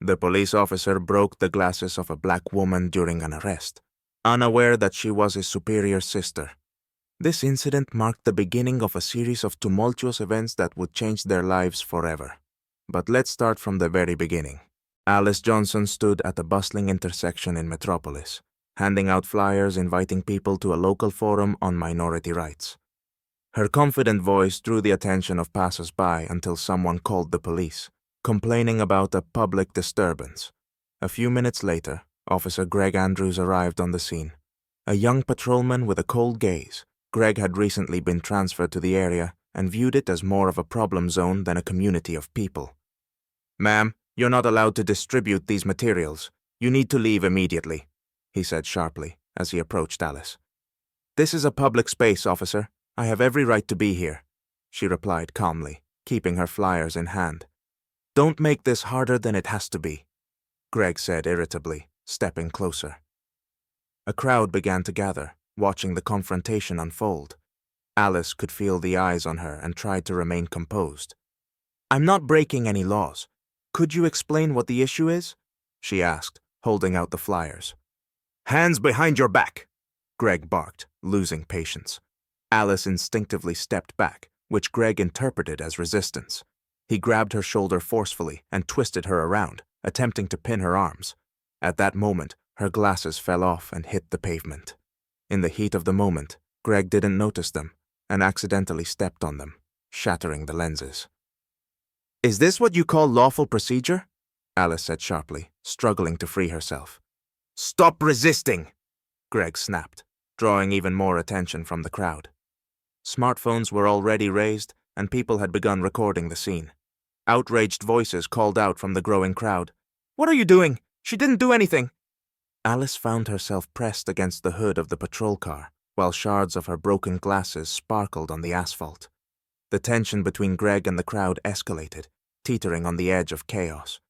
The police officer broke the glasses of a black woman during an arrest, unaware that she was his superior's sister. This incident marked the beginning of a series of tumultuous events that would change their lives forever. But let's start from the very beginning. Alice Johnson stood at a bustling intersection in Metropolis, handing out flyers inviting people to a local forum on minority rights. Her confident voice drew the attention of passers-by until someone called the police, complaining about a public disturbance. A few minutes later, Officer Greg Andrews arrived on the scene. A young patrolman with a cold gaze, Greg had recently been transferred to the area and viewed it as more of a problem zone than a community of people. "Ma'am, you're not allowed to distribute these materials. You need to leave immediately," he said sharply as he approached Alice. "This is a public space, officer. I have every right to be here," she replied calmly, keeping her flyers in hand. "Don't make this harder than it has to be," Greg said irritably, stepping closer. A crowd began to gather, watching the confrontation unfold. Alice could feel the eyes on her and tried to remain composed. "I'm not breaking any laws. Could you explain what the issue is?" she asked, holding out the flyers. "Hands behind your back," Greg barked, losing patience. Alice instinctively stepped back, which Greg interpreted as resistance. He grabbed her shoulder forcefully and twisted her around, attempting to pin her arms. At that moment, her glasses fell off and hit the pavement. In the heat of the moment, Greg didn't notice them and accidentally stepped on them, shattering the lenses. "Is this what you call lawful procedure?" Alice said sharply, struggling to free herself. "Stop resisting!" Greg snapped, drawing even more attention from the crowd. Smartphones were already raised, and people had begun recording the scene. Outraged voices called out from the growing crowd, "What are you doing? She didn't do anything!" Alice found herself pressed against the hood of the patrol car, while shards of her broken glasses sparkled on the asphalt. The tension between Greg and the crowd escalated, teetering on the edge of chaos.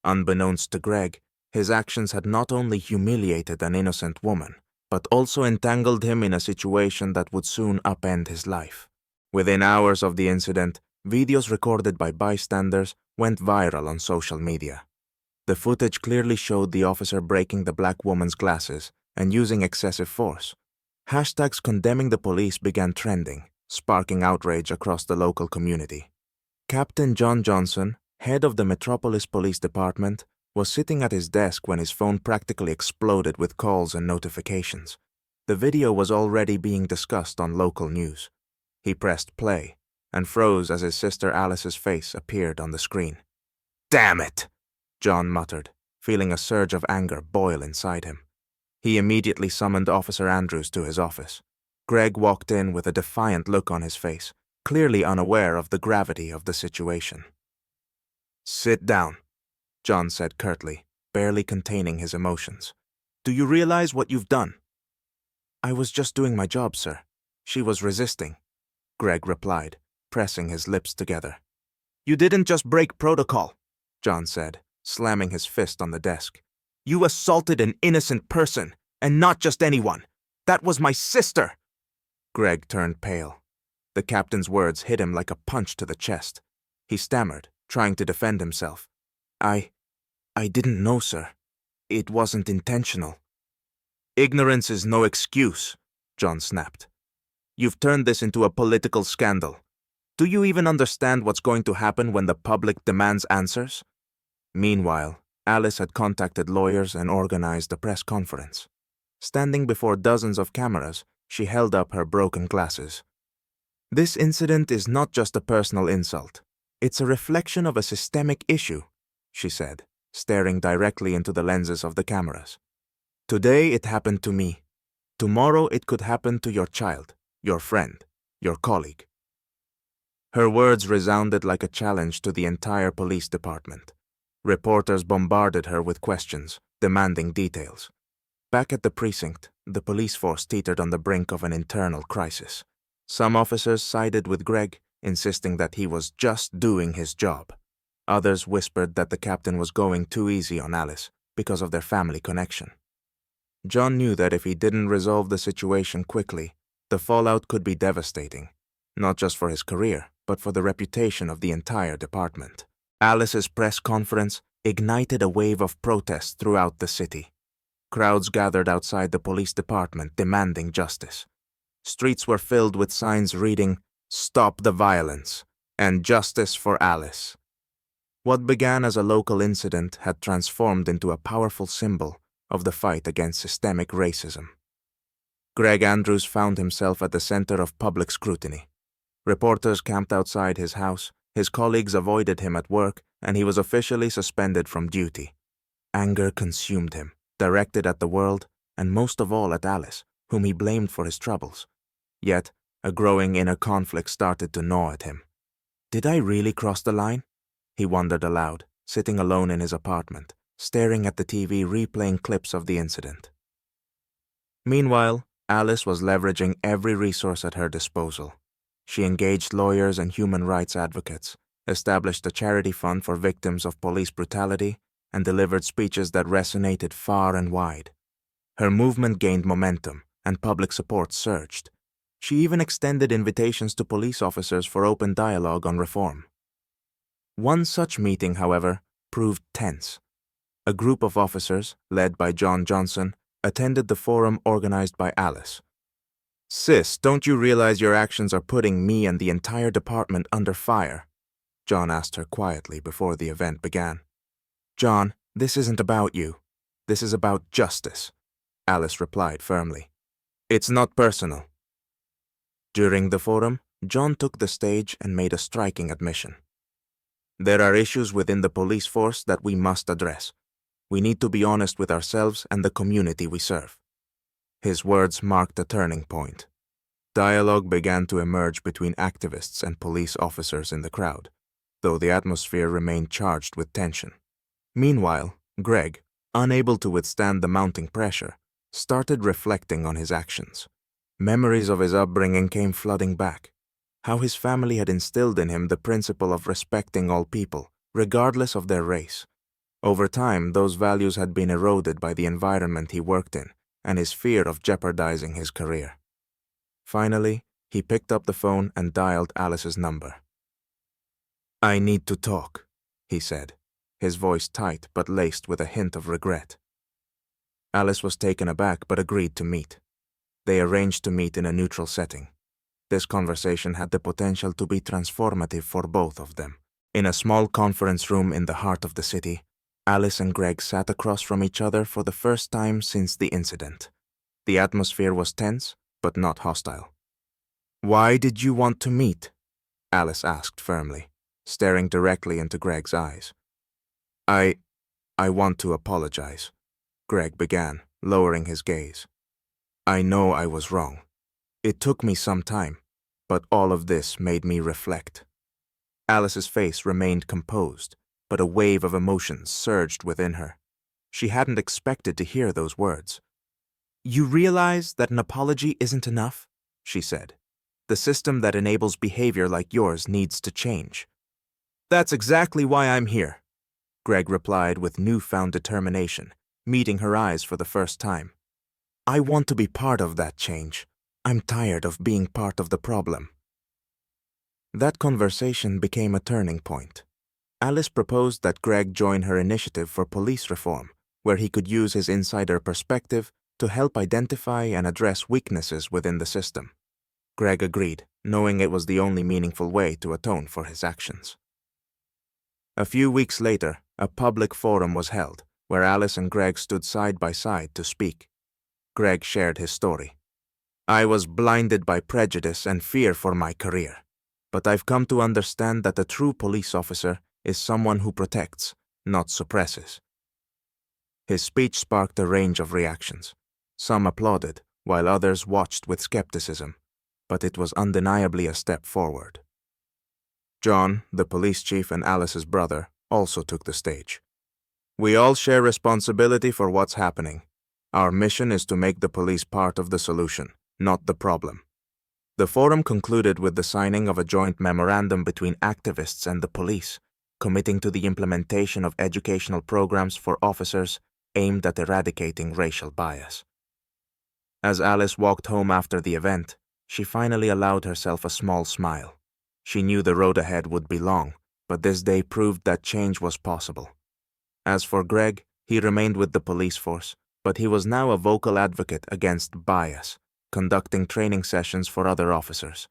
Unbeknownst to Greg, his actions had not only humiliated an innocent woman, but also entangled him in a situation that would soon upend his life. Within hours of the incident, videos recorded by bystanders went viral on social media. The footage clearly showed the officer breaking the black woman's glasses and using excessive force. Hashtags condemning the police began trending, sparking outrage across the local community. Captain John Johnson, head of the Metropolis Police Department, was sitting at his desk when his phone practically exploded with calls and notifications. The video was already being discussed on local news. He pressed play and froze as his sister Alice's face appeared on the screen. "Damn it!" John muttered, feeling a surge of anger boil inside him. He immediately summoned Officer Andrews to his office. Greg walked in with a defiant look on his face, clearly unaware of the gravity of the situation. "Sit down," John said curtly, barely containing his emotions. "Do you realize what you've done?" "I was just doing my job, sir. She was resisting," Greg replied, pressing his lips together. "You didn't just break protocol," John said, slamming his fist on the desk. "You assaulted an innocent person, and not just anyone. That was my sister!" Greg turned pale. The captain's words hit him like a punch to the chest. He stammered, trying to defend himself. I didn't know, sir. It wasn't intentional." "Ignorance is no excuse," John snapped. "You've turned this into a political scandal. Do you even understand what's going to happen when the public demands answers?" Meanwhile, Alice had contacted lawyers and organized a press conference. Standing before dozens of cameras, she held up her broken glasses. "This incident is not just a personal insult. It's a reflection of a systemic issue," she said, staring directly into the lenses of the cameras. "Today it happened to me. Tomorrow it could happen to your child, your friend, your colleague." Her words resounded like a challenge to the entire police department. Reporters bombarded her with questions, demanding details. Back at the precinct, the police force teetered on the brink of an internal crisis. Some officers sided with Greg, insisting that he was just doing his job. Others whispered that the captain was going too easy on Alice because of their family connection. John knew that if he didn't resolve the situation quickly, the fallout could be devastating, not just for his career, but for the reputation of the entire department. Alice's press conference, ignited a wave of protest throughout the city. Crowds gathered outside the police department demanding justice. Streets were filled with signs reading, "Stop the violence," and "Justice for Alice." What began as a local incident had transformed into a powerful symbol of the fight against systemic racism. Greg Andrews found himself at the center of public scrutiny. Reporters camped outside his house, his colleagues avoided him at work, and he was officially suspended from duty. Anger consumed him, directed at the world, and most of all at Alice, whom he blamed for his troubles. Yet, a growing inner conflict started to gnaw at him. Did I really cross the line? He wondered aloud, sitting alone in his apartment, staring at the TV replaying clips of the incident. Meanwhile, Alice was leveraging every resource at her disposal. She engaged lawyers and human rights advocates, established a charity fund for victims of police brutality, and delivered speeches that resonated far and wide. Her movement gained momentum, and public support surged. She even extended invitations to police officers for open dialogue on reform. One such meeting, however, proved tense. A group of officers, led by John Johnson, attended the forum organized by Alice. "Sis, don't you realize your actions are putting me and the entire department under fire?" John asked her quietly before the event began. "John, this isn't about you. This is about justice," Alice replied firmly. "It's not personal." During the forum, John took the stage and made a striking admission. "There are issues within the police force that we must address. We need to be honest with ourselves and the community we serve." His words marked a turning point. Dialogue began to emerge between activists and police officers in the crowd, though the atmosphere remained charged with tension. Meanwhile, Greg, unable to withstand the mounting pressure, started reflecting on his actions. Memories of his upbringing came flooding back. How his family had instilled in him the principle of respecting all people, regardless of their race. Over time, those values had been eroded by the environment he worked in and his fear of jeopardizing his career. Finally, he picked up the phone and dialed Alice's number. "I need to talk," he said, his voice tight but laced with a hint of regret. Alice was taken aback but agreed to meet. They arranged to meet in a neutral setting. This conversation had the potential to be transformative for both of them. In a small conference room in the heart of the city, Alice and Greg sat across from each other for the first time since the incident. The atmosphere was tense, but not hostile. "Why did you want to meet?" Alice asked firmly, staring directly into Greg's eyes. I want to apologize," Greg began, lowering his gaze. "I know I was wrong. It took me some time, but all of this made me reflect." Alice's face remained composed, but a wave of emotions surged within her. She hadn't expected to hear those words. "You realize that an apology isn't enough?" she said. "The system that enables behavior like yours needs to change." "That's exactly why I'm here," Greg replied with newfound determination, meeting her eyes for the first time. "I want to be part of that change. I'm tired of being part of the problem." That conversation became a turning point. Alice proposed that Greg join her initiative for police reform, where he could use his insider perspective to help identify and address weaknesses within the system. Greg agreed, knowing it was the only meaningful way to atone for his actions. A few weeks later, a public forum was held, where Alice and Greg stood side by side to speak. Greg shared his story. "I was blinded by prejudice and fear for my career, but I've come to understand that a true police officer is someone who protects, not suppresses." His speech sparked a range of reactions. Some applauded, while others watched with skepticism, but it was undeniably a step forward. John, the police chief and Alice's brother, also took the stage. "We all share responsibility for what's happening. Our mission is to make the police part of the solution, not the problem." The forum concluded with the signing of a joint memorandum between activists and the police, committing to the implementation of educational programs for officers aimed at eradicating racial bias. As Alice walked home after the event, she finally allowed herself a small smile. She knew the road ahead would be long, but this day proved that change was possible. As for Greg, he remained with the police force, but he was now a vocal advocate against bias, conducting training sessions for other officers.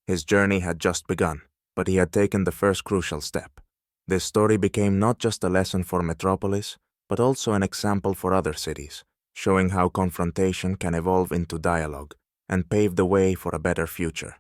His journey had just begun, but he had taken the first crucial step. This story became not just a lesson for Metropolis, but also an example for other cities, showing how confrontation can evolve into dialogue and pave the way for a better future.